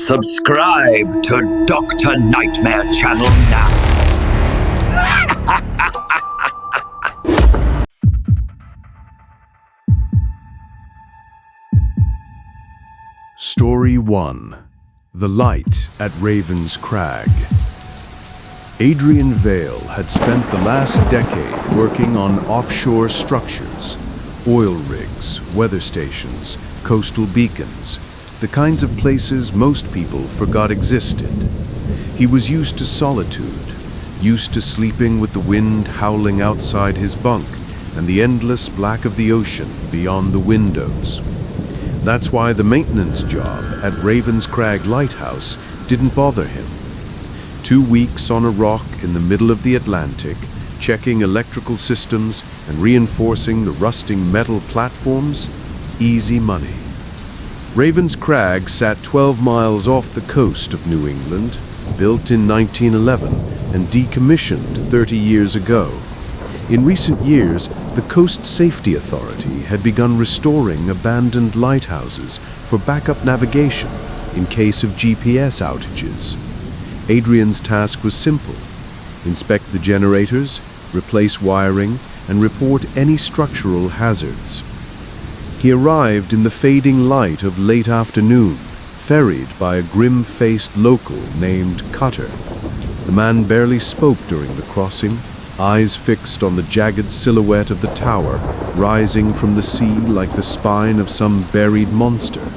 Subscribe to Dr. Nightmare Channel now. Story 1. The Light at Raven's Crag. Adrian Vale had spent the last decade working on offshore structures, oil rigs, weather stations, coastal beacons, the kinds of places most people forgot existed. He was used to solitude, used to sleeping with the wind howling outside his bunk and the endless black of the ocean beyond the windows. That's why the maintenance job at Raven's Crag Lighthouse didn't bother him. 2 weeks on a rock in the middle of the Atlantic, checking electrical systems and reinforcing the rusting metal platforms, easy money. Raven's Crag sat 12 miles off the coast of New England, built in 1911 and decommissioned 30 years ago. In recent years, the Coast Safety Authority had begun restoring abandoned lighthouses for backup navigation in case of GPS outages. Adrian's task was simple: inspect the generators, replace wiring, and report any structural hazards. He arrived in the fading light of late afternoon, ferried by a grim-faced local named Cutter. The man barely spoke during the crossing, eyes fixed on the jagged silhouette of the tower rising from the sea like the spine of some buried monster.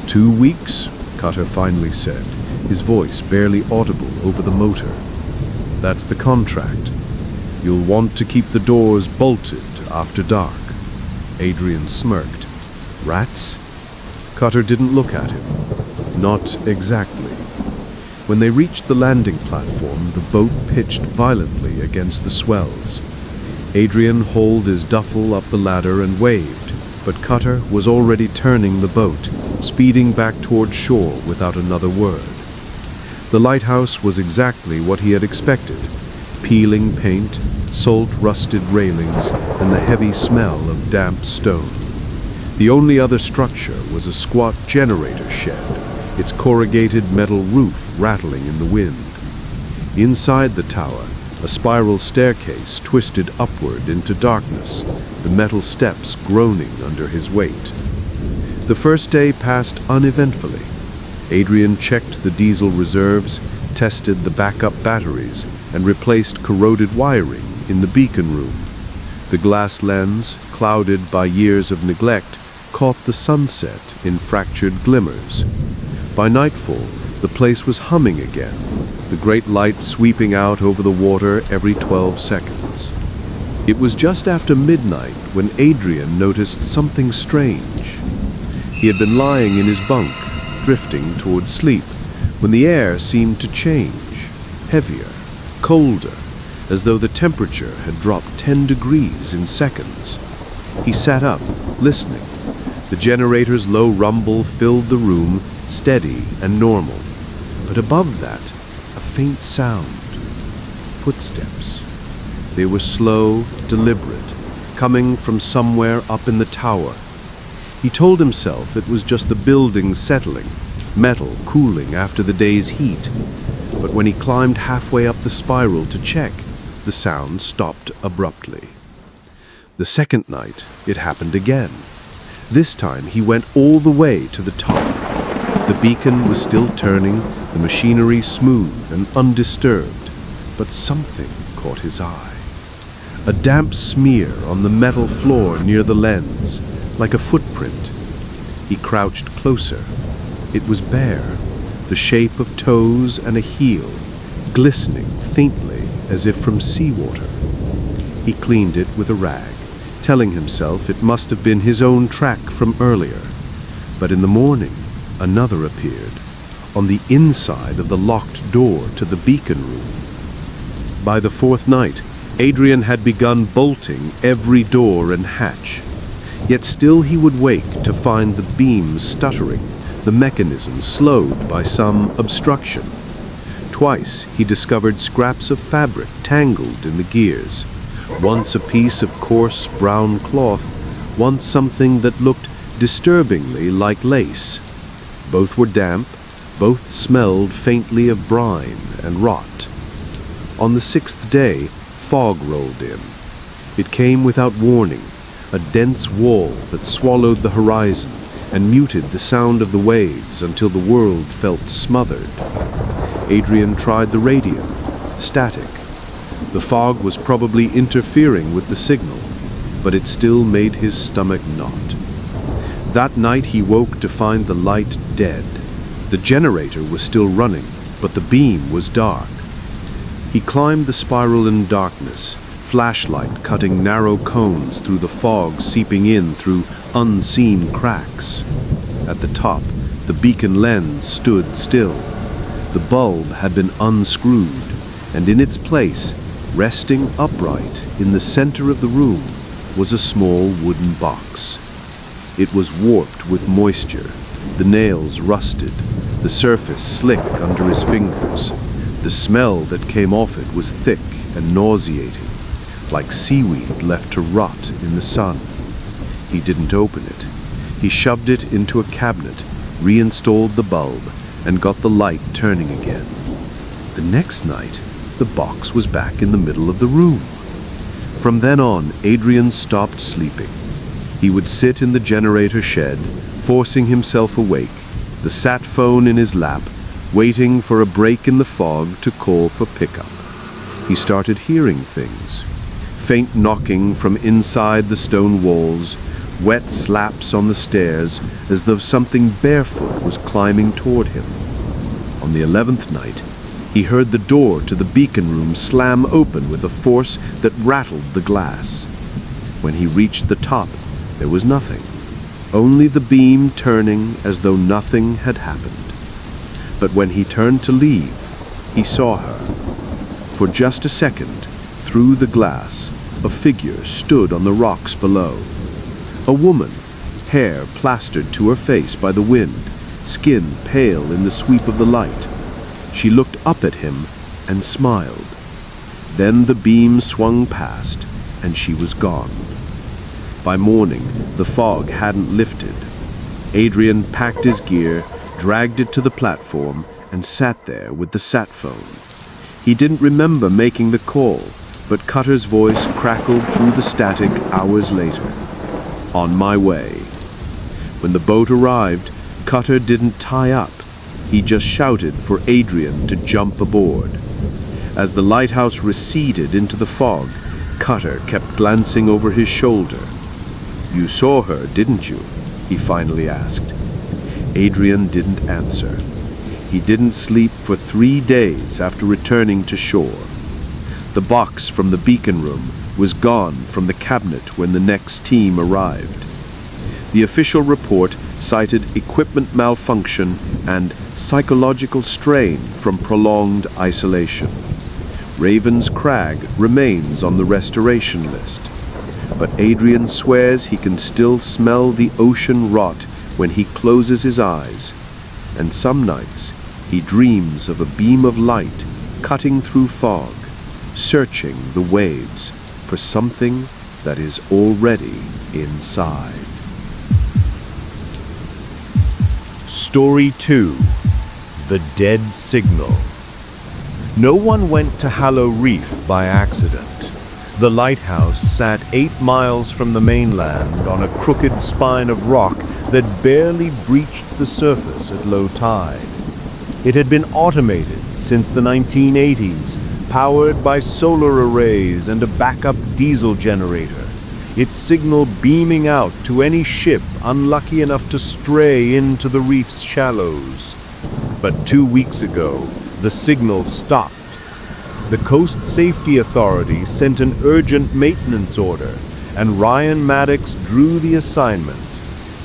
2 weeks, Cutter finally said, his voice barely audible over the motor. That's the contract. You'll want to keep the doors bolted after dark. Adrian smirked. Rats? Cutter didn't look at him. Not exactly. When they reached the landing platform, the boat pitched violently against the swells. Adrian hauled his duffel up the ladder and waved, but Cutter was already turning the boat, speeding back toward shore without another word. The lighthouse was exactly what he had expected: peeling paint, salt-rusted railings, and the heavy smell of damp stone. The only other structure was a squat generator shed, its corrugated metal roof rattling in the wind. Inside the tower, a spiral staircase twisted upward into darkness, the metal steps groaning under his weight. The first day passed uneventfully. Adrian checked the diesel reserves, tested the backup batteries, and replaced corroded wiring in the beacon room. The glass lens, clouded by years of neglect, caught the sunset in fractured glimmers. By nightfall, the place was humming again, the great light sweeping out over the water every 12 seconds. It was just after midnight when Adrian noticed something strange. He had been lying in his bunk, drifting toward sleep, when the air seemed to change, heavier, colder, as though the temperature had dropped 10 degrees in seconds. He sat up, listening. The generator's low rumble filled the room, steady and normal. But above that, a faint sound. Footsteps. They were slow, deliberate, coming from somewhere up in the tower. He told himself it was just the building settling, metal cooling after the day's heat. But when he climbed halfway up the spiral to check, the sound stopped abruptly. The second night, it happened again. This time, he went all the way to the top. The beacon was still turning, the machinery smooth and undisturbed, but something caught his eye. A damp smear on the metal floor near the lens, like a footprint. He crouched closer. It was bare, the shape of toes and a heel, glistening faintly as if from seawater. He cleaned it with a rag, telling himself it must have been his own track from earlier. But in the morning, another appeared, on the inside of the locked door to the beacon room. By the fourth night, Adrian had begun bolting every door and hatch. Yet still he would wake to find the beams stuttering, the mechanism slowed by some obstruction. Twice he discovered scraps of fabric tangled in the gears, once a piece of coarse brown cloth, once something that looked disturbingly like lace. Both were damp, Both smelled faintly of brine and rot. On the 6th day, fog rolled in. It came without warning, a dense wall that swallowed the horizon and muted the sound of the waves until the world felt smothered. Adrian tried the radio. Static. The fog was probably interfering with the signal, but it still made his stomach knot. That night he woke to find the light dead. The generator was still running, but the beam was dark. He climbed the spiral in darkness, flashlight cutting narrow cones through the fog seeping in through unseen cracks. At the top, the beacon lens stood still. The bulb had been unscrewed, and in its place, resting upright in the center of the room, was a small wooden box. It was warped with moisture, the nails rusted, the surface slick under his fingers. The smell that came off it was thick and nauseating, like seaweed left to rot in the sun. He didn't open it. He shoved it into a cabinet, reinstalled the bulb, and got the light turning again. The next night, the box was back in the middle of the room. From then on, Adrian stopped sleeping. He would sit in the generator shed, forcing himself awake, the sat phone in his lap, waiting for a break in the fog to call for pickup. He started hearing things. Faint knocking from inside the stone walls, wet slaps on the stairs, as though something barefoot was climbing toward him. On the 11th night, he heard the door to the beacon room slam open with a force that rattled the glass. When he reached the top, there was nothing, only the beam turning as though nothing had happened. But when he turned to leave, he saw her. For just a second, through the glass, a figure stood on the rocks below. A woman, hair plastered to her face by the wind, skin pale in the sweep of the light. She looked up at him and smiled. Then the beam swung past, and she was gone. By morning, the fog hadn't lifted. Adrian packed his gear, dragged it to the platform, and sat there with the sat phone. He didn't remember making the call, but Cutter's voice crackled through the static hours later. On my way. When the boat arrived, Cutter didn't tie up. He just shouted for Adrian to jump aboard. As the lighthouse receded into the fog, Cutter kept glancing over his shoulder. "You saw her, didn't you?" he finally asked. Adrian didn't answer. He didn't sleep for 3 days after returning to shore. The box from the beacon room was gone from the cabinet when the next team arrived. The official report cited equipment malfunction and psychological strain from prolonged isolation. Raven's Crag remains on the restoration list, but Adrian swears he can still smell the ocean rot when he closes his eyes, and some nights he dreams of a beam of light cutting through fog, searching the waves for something that is already inside. Story 2. The Dead Signal. No one went to Hallow Reef by accident. The lighthouse sat 8 miles from the mainland on a crooked spine of rock that barely breached the surface at low tide. It had been automated since the 1980s, powered by solar arrays and a backup diesel generator, its signal beaming out to any ship unlucky enough to stray into the reef's shallows. But 2 weeks ago, the signal stopped. The Coast Safety Authority sent an urgent maintenance order, and Ryan Maddox drew the assignment.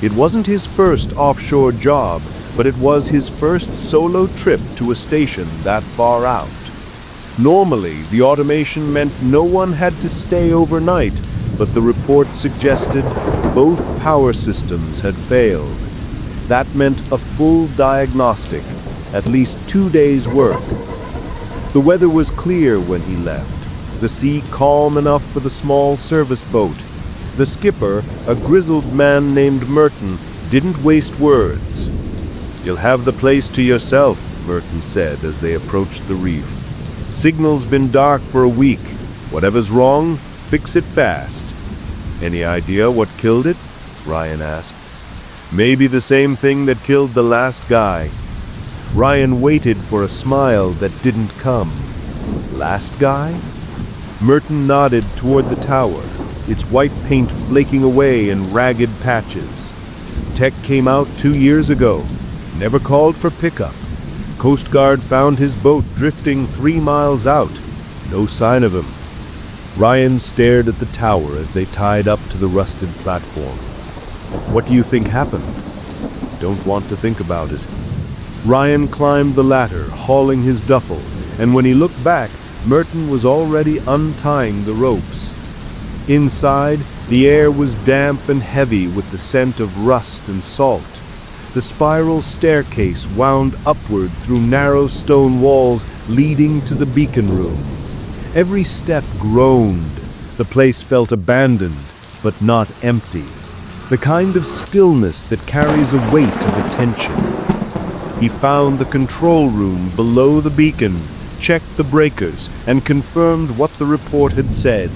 It wasn't his first offshore job, but it was his first solo trip to a station that far out. Normally, the automation meant no one had to stay overnight, but the report suggested both power systems had failed. That meant a full diagnostic, at least 2 days' work. The weather was clear when he left, the sea calm enough for the small service boat. The skipper, a grizzled man named Merton, didn't waste words. You'll have the place to yourself, Merton said as they approached the reef. Signal's been dark for a week. Whatever's wrong, fix it fast. Any idea what killed it? Ryan asked. Maybe the same thing that killed the last guy. Ryan waited for a smile that didn't come. Last guy? Merton nodded toward the tower, its white paint flaking away in ragged patches. Tech came out 2 years ago. Never called for pickup. Coast Guard found his boat drifting 3 miles out. No sign of him. Ryan stared at the tower as they tied up to the rusted platform. What do you think happened? Don't want to think about it. Ryan climbed the ladder, hauling his duffel, and when he looked back, Merton was already untying the ropes. Inside, the air was damp and heavy with the scent of rust and salt. The spiral staircase wound upward through narrow stone walls leading to the beacon room. Every step groaned. The place felt abandoned, but not empty. The kind of stillness that carries a weight of attention. He found the control room below the beacon, checked the breakers, and confirmed what the report had said.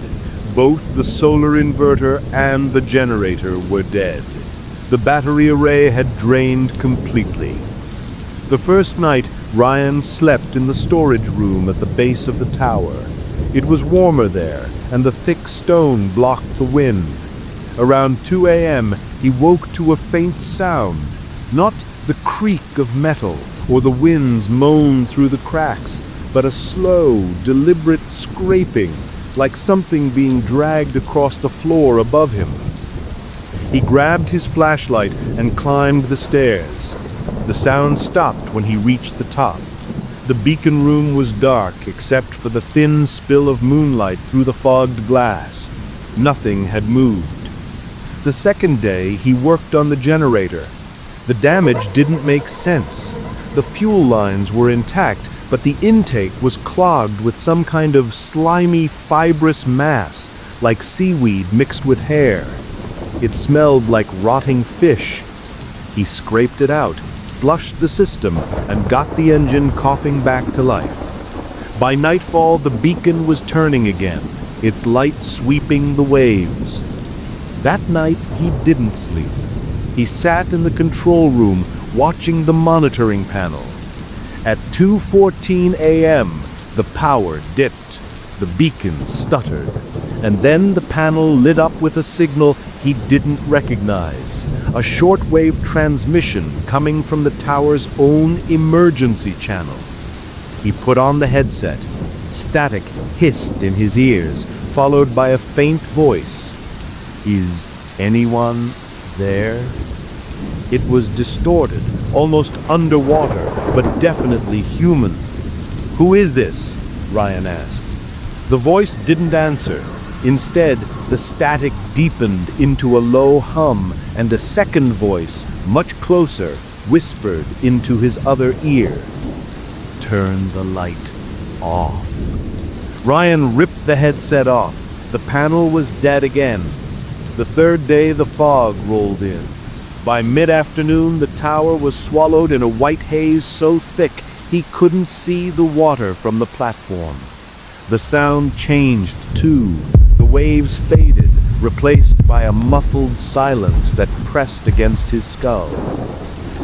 Both the solar inverter and the generator were dead. The battery array had drained completely. The first night, Ryan slept in the storage room at the base of the tower. It was warmer there, and the thick stone blocked the wind. Around 2 a.m., he woke to a faint sound, not the creak of metal or the wind's moan through the cracks, but a slow, deliberate scraping, like something being dragged across the floor above him. He grabbed his flashlight and climbed the stairs. The sound stopped when he reached the top. The beacon room was dark except for the thin spill of moonlight through the fogged glass. Nothing had moved. The second day, he worked on the generator. The damage didn't make sense. The fuel lines were intact, but the intake was clogged with some kind of slimy, fibrous mass, like seaweed mixed with hair. It smelled like rotting fish. He scraped it out, flushed the system, and got the engine coughing back to life. By nightfall, the beacon was turning again, its light sweeping the waves. That night, he didn't sleep. He sat in the control room, watching the monitoring panel. At 2:14 a.m., the power dipped. The beacon stuttered. And then the panel lit up with a signal he didn't recognize. A shortwave transmission coming from the tower's own emergency channel. He put on the headset. Static hissed in his ears, followed by a faint voice. Is anyone there? It was distorted, almost underwater, but definitely human. Who is this? Ryan asked. The voice didn't answer. Instead, the static deepened into a low hum, and a second voice, much closer, whispered into his other ear. Turn the light off. Ryan ripped the headset off. The panel was dead again. The third day, the fog rolled in. By mid-afternoon, the tower was swallowed in a white haze so thick he couldn't see the water from the platform. The sound changed, too. The waves faded, replaced by a muffled silence that pressed against his skull.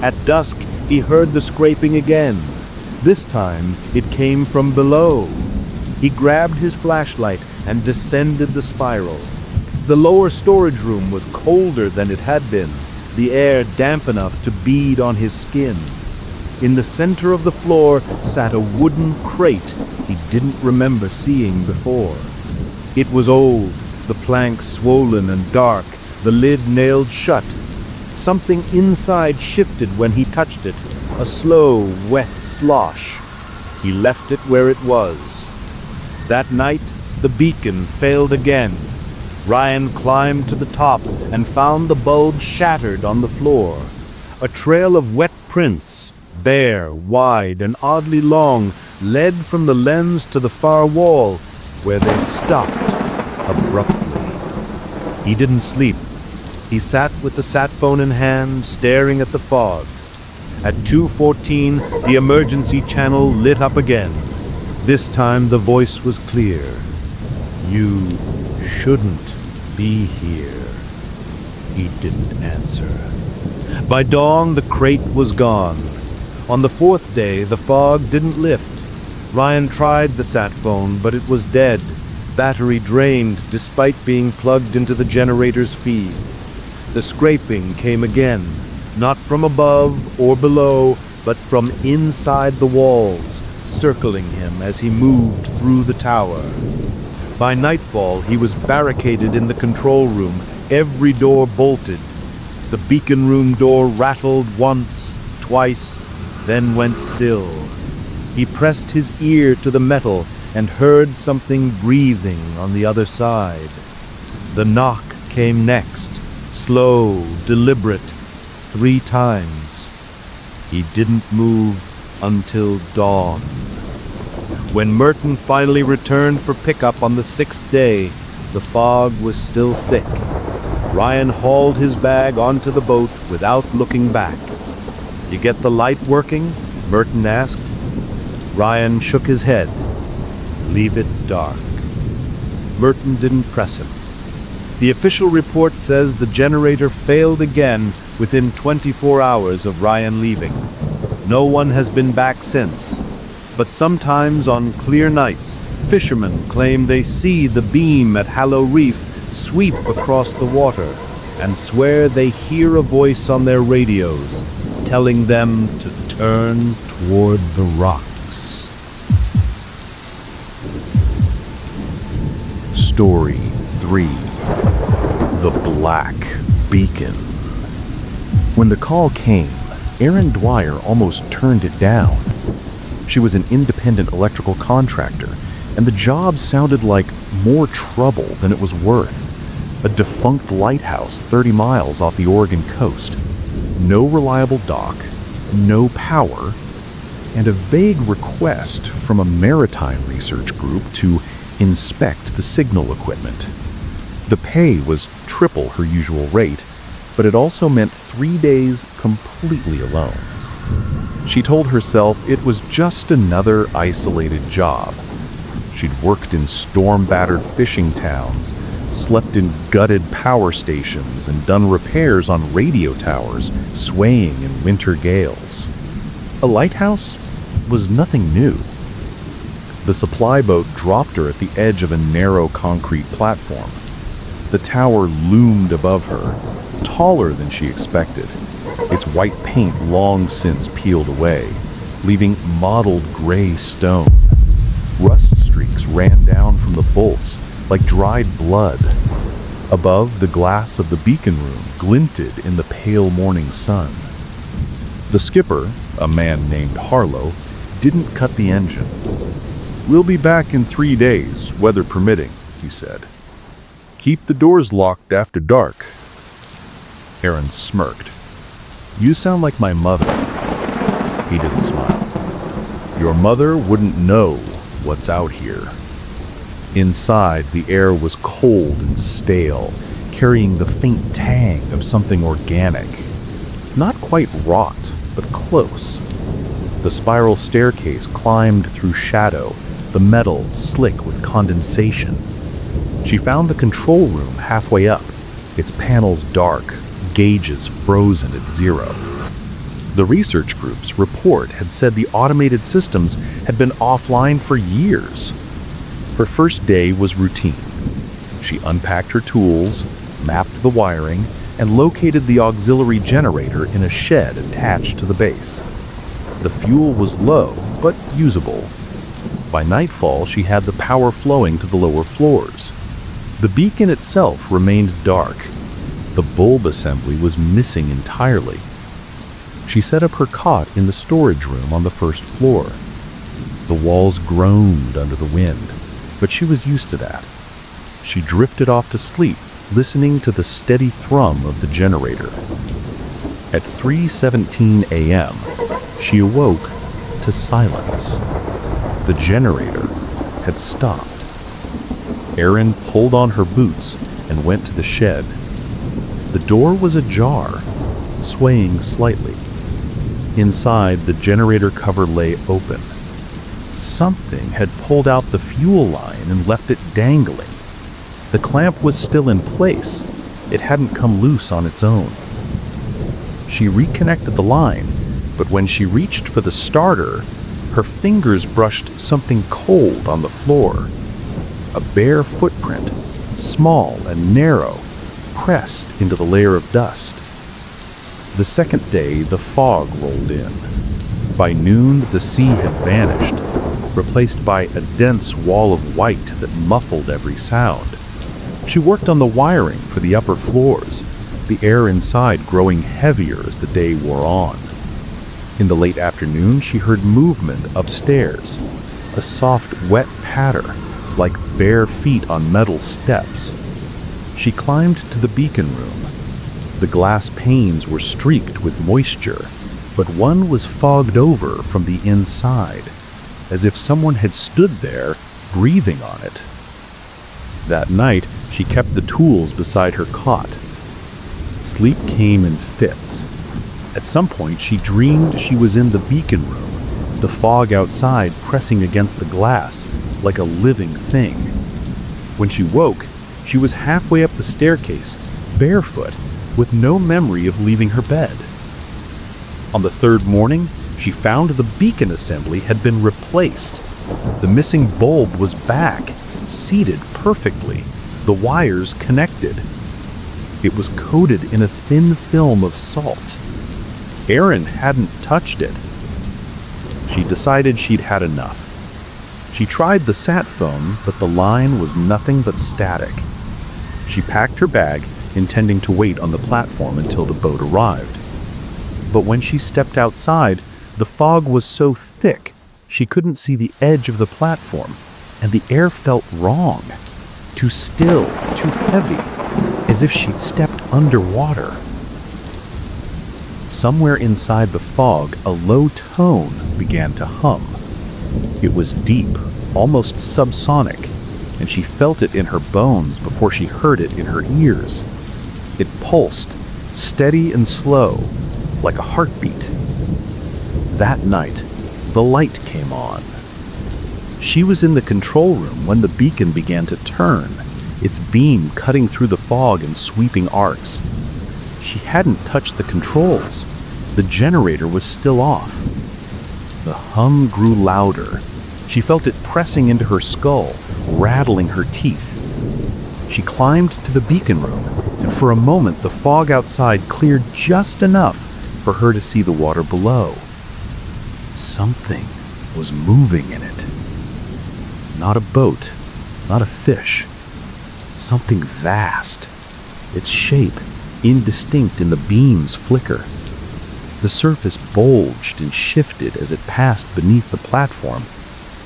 At dusk, he heard the scraping again. This time, it came from below. He grabbed his flashlight and descended the spiral. The lower storage room was colder than it had been, the air damp enough to bead on his skin. In the center of the floor sat a wooden crate he didn't remember seeing before. It was old, the plank swollen and dark, the lid nailed shut. Something inside shifted when he touched it, a slow, wet slosh. He left it where it was. That night, the beacon failed again. Ryan climbed to the top and found the bulb shattered on the floor. A trail of wet prints, bare, wide, and oddly long, led from the lens to the far wall, where they stopped abruptly. He didn't sleep. He sat with the sat phone in hand, staring at the fog. At 2:14, the emergency channel lit up again. This time the voice was clear. "You shouldn't be here." He didn't answer. By dawn, the crate was gone. On the fourth day, the fog didn't lift. Ryan tried the sat phone, but it was dead, battery drained despite being plugged into the generator's feed. The scraping came again, not from above or below, but from inside the walls, circling him as he moved through the tower. By nightfall, he was barricaded in the control room, every door bolted. The beacon room door rattled once, twice, then went still. He pressed his ear to the metal and heard something breathing on the other side. The knock came next, slow, deliberate, 3 times. He didn't move until dawn. When Merton finally returned for pickup on the 6th day, the fog was still thick. Ryan hauled his bag onto the boat without looking back. "You get the light working?" Merton asked. Ryan shook his head. "Leave it dark." Merton didn't press him. The official report says the generator failed again within 24 hours of Ryan leaving. No one has been back since. But sometimes on clear nights, fishermen claim they see the beam at Hallow Reef sweep across the water and swear they hear a voice on their radios telling them to turn toward the rocks. Story 3: The Black Beacon. When the call came, Erin Dwyer almost turned it down. She was an independent electrical contractor, and the job sounded like more trouble than it was worth. A defunct lighthouse 30 miles off the Oregon coast. No reliable dock, no power, and a vague request from a maritime research group to inspect the signal equipment. The pay was triple her usual rate, but it also meant 3 days completely alone. She told herself it was just another isolated job. She'd worked in storm-battered fishing towns, slept in gutted power stations, and done repairs on radio towers swaying in winter gales. A lighthouse was nothing new. The supply boat dropped her at the edge of a narrow concrete platform. The tower loomed above her, taller than she expected, its white paint long since peeled away, leaving mottled gray stone. Rust streaks ran down from the bolts like dried blood. Above, the glass of the beacon room glinted in the pale morning sun. The skipper, a man named Harlow, didn't cut the engine. "We'll be back in 3 days, weather permitting," he said. "Keep the doors locked after dark." Erin smirked. "You sound like my mother." He didn't smile. "Your mother wouldn't know what's out here." Inside, the air was cold and stale, carrying the faint tang of something organic. Not quite rot, but close. The spiral staircase climbed through shadow, the metal slick with condensation. She found the control room halfway up, its panels dark, gauges frozen at 0. The research group's report had said the automated systems had been offline for years. Her first day was routine. She unpacked her tools, mapped the wiring, and located the auxiliary generator in a shed attached to the base. The fuel was low, but usable. By nightfall, she had the power flowing to the lower floors. The beacon itself remained dark. The bulb assembly was missing entirely. She set up her cot in the storage room on the first floor. The walls groaned under the wind, but she was used to that. She drifted off to sleep, listening to the steady thrum of the generator. At 3:17 a.m., she awoke to silence. The generator had stopped. Erin pulled on her boots and went to the shed. The door was ajar, swaying slightly. Inside, the generator cover lay open. Something had pulled out the fuel line and left it dangling. The clamp was still in place. It hadn't come loose on its own. She reconnected the line, but when she reached for the starter, her fingers brushed something cold on the floor. A bare footprint, small and narrow, pressed into the layer of dust. The second day, the fog rolled in. By noon, the sea had vanished, replaced by a dense wall of white that muffled every sound. She worked on the wiring for the upper floors, the air inside growing heavier as the day wore on. In the late afternoon, she heard movement upstairs, a soft, wet patter, like bare feet on metal steps. She climbed to the beacon room. The glass panes were streaked with moisture, but one was fogged over from the inside, as if someone had stood there, breathing on it. That night, she kept the tools beside her cot. Sleep came in fits. At some point, she dreamed she was in the beacon room, the fog outside pressing against the glass like a living thing. When she woke, she was halfway up the staircase, barefoot, with no memory of leaving her bed. On the third morning, she found the beacon assembly had been replaced. The missing bulb was back, seated perfectly, the wires connected. It was coated in a thin film of salt. Erin hadn't touched it. She decided she'd had enough. She tried the sat phone, but the line was nothing but static. She packed her bag, intending to wait on the platform until the boat arrived. But when she stepped outside, the fog was so thick she couldn't see the edge of the platform, and the air felt wrong. Too still, too heavy, as if she'd stepped underwater. Somewhere inside the fog, a low tone began to hum. It was deep, almost subsonic, and she felt it in her bones before she heard it in her ears. It pulsed, steady and slow, like a heartbeat. That night, the light came on. She was in the control room when the beacon began to turn, its beam cutting through the fog in sweeping arcs. She hadn't touched the controls. The generator was still off. The hum grew louder. She felt it pressing into her skull, rattling her teeth. She climbed to the beacon room, and for a moment the fog outside cleared just enough for her to see the water below. Something was moving in it. Not a boat, not a fish. Something vast. Its shape indistinct in the beam's flicker. The surface bulged and shifted as it passed beneath the platform,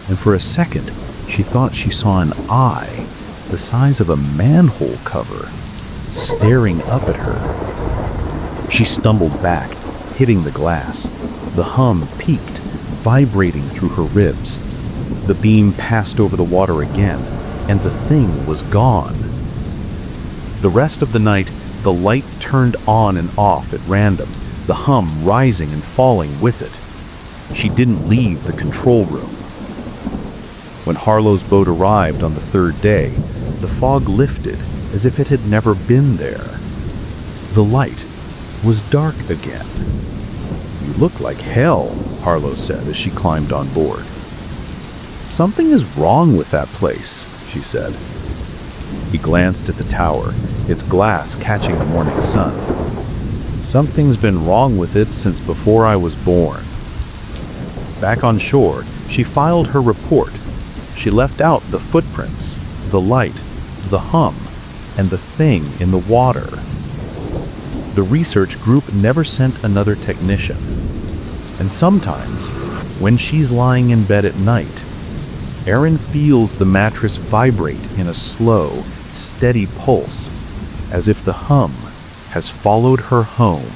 and for a second she thought she saw an eye, the size of a manhole cover, staring up at her. She stumbled back, hitting the glass. The hum peaked, vibrating through her ribs. The beam passed over the water again, and the thing was gone. The rest of the night, the light turned on and off at random, the hum rising and falling with it. She didn't leave the control room. When Harlow's boat arrived on the third day, the fog lifted as if it had never been there. The light was dark again. "You look like hell," Harlow said as she climbed on board. "Something is wrong with that place," she said. He glanced at the tower, its glass catching the morning sun. "Something's been wrong with it since before I was born." Back on shore, she filed her report. She left out the footprints, the light, the hum, and the thing in the water. The research group never sent another technician. And sometimes, when she's lying in bed at night, Erin feels the mattress vibrate in a slow, steady pulse, as if the hum has followed her home.